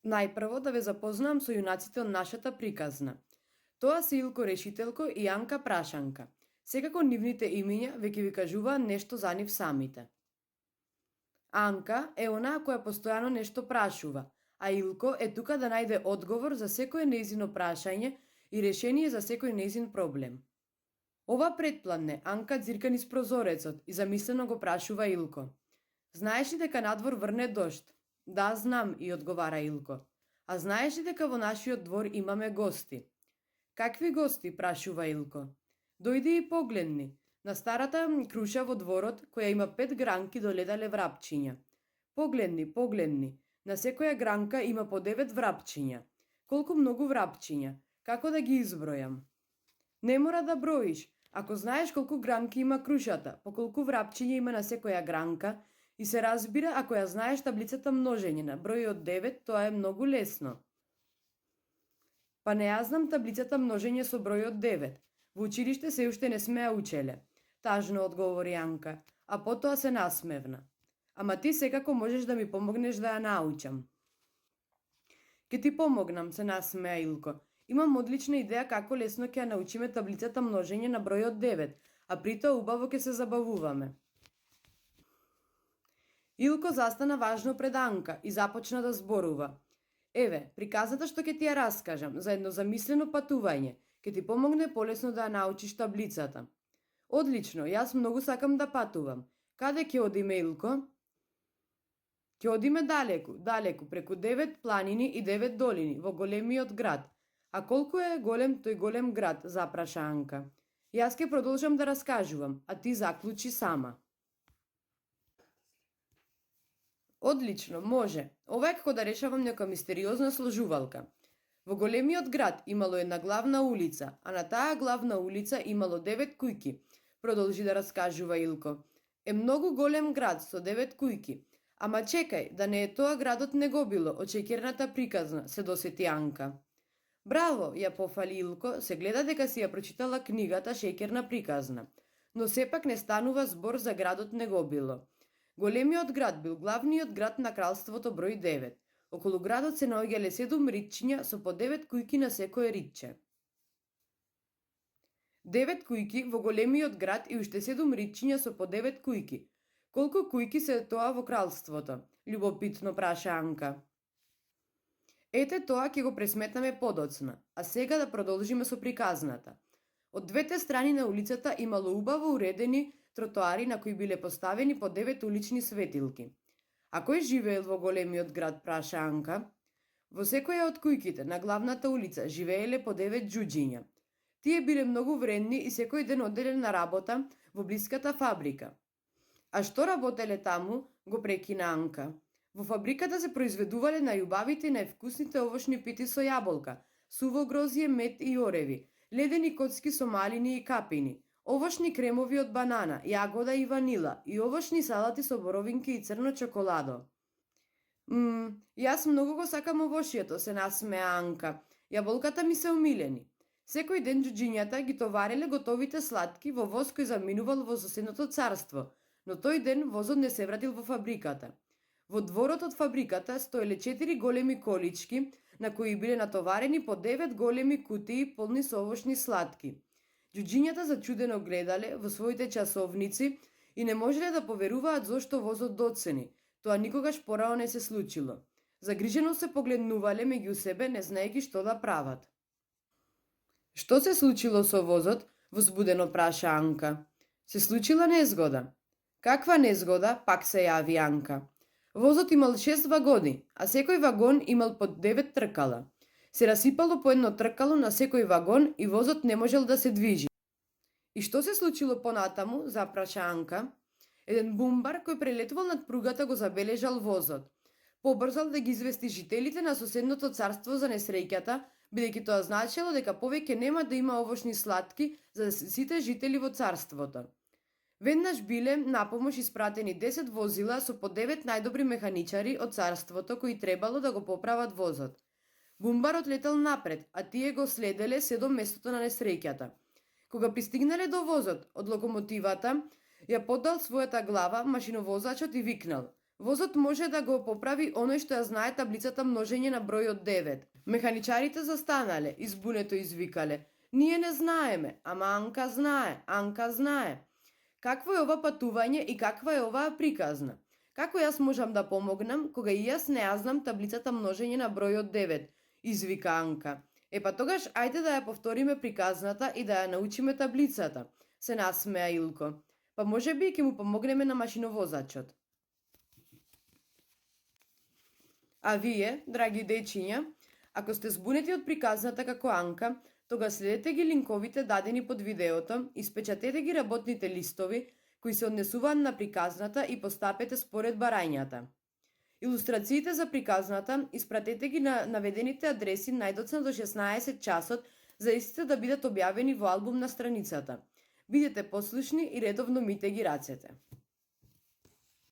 Најпрво да ве запознам со јунаците од нашата приказна. Тоа се Илко Решителко и Јанка Прашанка. Секако нивните имиња веќе ви кажуваат нешто за нив самите. Анка е онаа која постојано нешто прашува, а Илко е тука да најде одговор за секое нејзино прашање и решение за секој нејзин проблем. Ова предпладне Анка ѕирка низ прозорецот и замислено го прашува Илко. Знаеш ли дека надвор врне дожд? Да, знам, и одговара Илко. А знаеш ли дека во нашиот двор имаме гости? Какви гости, прашува Илко. Дојди и погледни. На старата круша во дворот, која има 5 гранки, долетале врапчиња. Погледни. На секоја гранка има по 9 врапчиња. Колку многу врапчиња? Како да ги избројам? Не мора да броиш. Ако знаеш колку гранки има крушата, по колку врапчиња има на секоја гранка, и се разбира, ако ја знаеш таблицата множење на број од 9, тоа е многу лесно. Па не ја знам таблицата множење со број од 9. Во училиште се уште не сме ја учеле. Тажно одговори Јанка, а потоа се насмевна. Ама ти секако можеш да ми помогнеш да ја научам. Ке ти помогнам, се насмеа Илко. Имам одлична идеја како лесно ќе ја научиме таблицата множење на број од 9, а притоа убаво ќе се забавуваме. Илко застана важно пред Анка и започна да зборува. Еве, приказната што ќе ти ја раскажам за едно замислено патување, ќе ти помогне полесно да ја научиш таблицата. Одлично, јас многу сакам да патувам. Каде ќе одиме, Илко? Ќе одиме далеку, преку 9 планини и 9 долини, во големиот град. А колку е голем тој голем град, запраша Анка. Јас ќе продолжам да раскажувам, а ти заклучи сама. Одлично, може. Ова е како да решавам нека мистериозна сложувалка. Во големиот град имало една главна улица, а на таа главна улица имало 9 кујки, продолжи да раскажува Илко. Е многу голем град со 9 кујки. Ама чекај, да не е тоа градот Негобило од шеќерната приказна, се досети Анка. Браво, ја пофали Илко, се гледа дека си ја прочитала книгата Шеќерна приказна, но сепак не станува збор за градот Негобило. Големиот град бил главниот град на кралството број 9. Околу градот се наоѓале 7 ритчиња со по 9 кујки на секое ритче. 9 кујки во големиот град и уште 7 ритчиња со по 9 кујки. Колку кујки се тоа во кралството? Љубопитно праша Анка. Ете тоа ќе го пресметнаме подоцна, а сега да продолжиме со приказната. Од двете страни на улицата имало убаво уредени тротоари на кои биле поставени по 9 улични светилки. А кој живеел во големиот град, праша Анка? Во секоја од кујките на главната улица живееле по 9 џуџиња. Тие биле многу вредни и секој ден оделе на работа во блиската фабрика. А што работеле таму, го прекина Анка. Во фабриката се произведувале најубавите и највкусните овошни пити со јаболка, суво грозје, мед и ореви, ледени коцки со малини и капини, овошни кремови од банана, јагода и ванила и овошни салати со боровинки и црно чоколадо. Јас многу го сакам овошјето, се насмеа Анка. Јаболката ми се умилени. Секој ден џуџињата ги товареле готовите сладки во воз кој заминувал во соседното царство, но тој ден возот не се вратил во фабриката. Во дворот од фабриката стоеле 4 големи колички на кои биле натоварени по 9 големи кутии полни со овошни сладки. Џуџињата зачудено гледале во своите часовници и не можеле да поверуваат зошто возот доцени. Тоа никогаш порао не се случило. Загрижено се погледнувале меѓу себе, не знаеки што да прават. Што се случило со возот? Возбудено праша Анка. Се случила незгода. Каква незгода? Пак се јави Анка. Возот имал 6 вагони, а секој вагон имал по 9 тркала. Се расипало по едно тркало на секој вагон и возот не можел да се движи. И што се случило понатаму, запраша Анка. Еден бумбар кој прелетувал над пругата го забележал возот. Побрзал да ги извести жителите на соседното царство за несреќата, бидејќи тоа значело дека повеќе нема да има овошни сладки за сите жители во царството. Веднаш биле напомош испратени 10 возила со по 9 најдобри механичари од царството кои требало да го поправат возот. Бумбарот летел напред, а тие го следеле се до местото на несреќата. Кога пристигнале до возот од локомотивата, ја подал својата глава машиновозачот и викнал: Возот може да го поправи оној што ја знае таблицата множење на бројот 9. Механичарите застанале, избунето извикале. Ние не знаеме, ама Анка знае, Анка знае. Какво е ова патување и каква е оваа приказна? Како јас можам да помогнам, кога и јас не ја знам таблицата множење на бројот 9? Извика Анка. Па тогаш ајде да ја повториме приказната и да ја научиме таблицата, се насмеа Илко. Па може би ќе му помогнеме на машиновозачот. А вие, драги дечиња, ако сте збунети од приказната како Анка, тога следете ги линковите дадени под видеото, испечатете ги работните листови кои се однесуваат на приказната и постапете според барањата. Илустрациите за приказната испратете ги на наведените адреси најдоцна до 16 часот за истите да бидат објавени во албум на страницата. Бидете послушни и редовно мите ги рацете.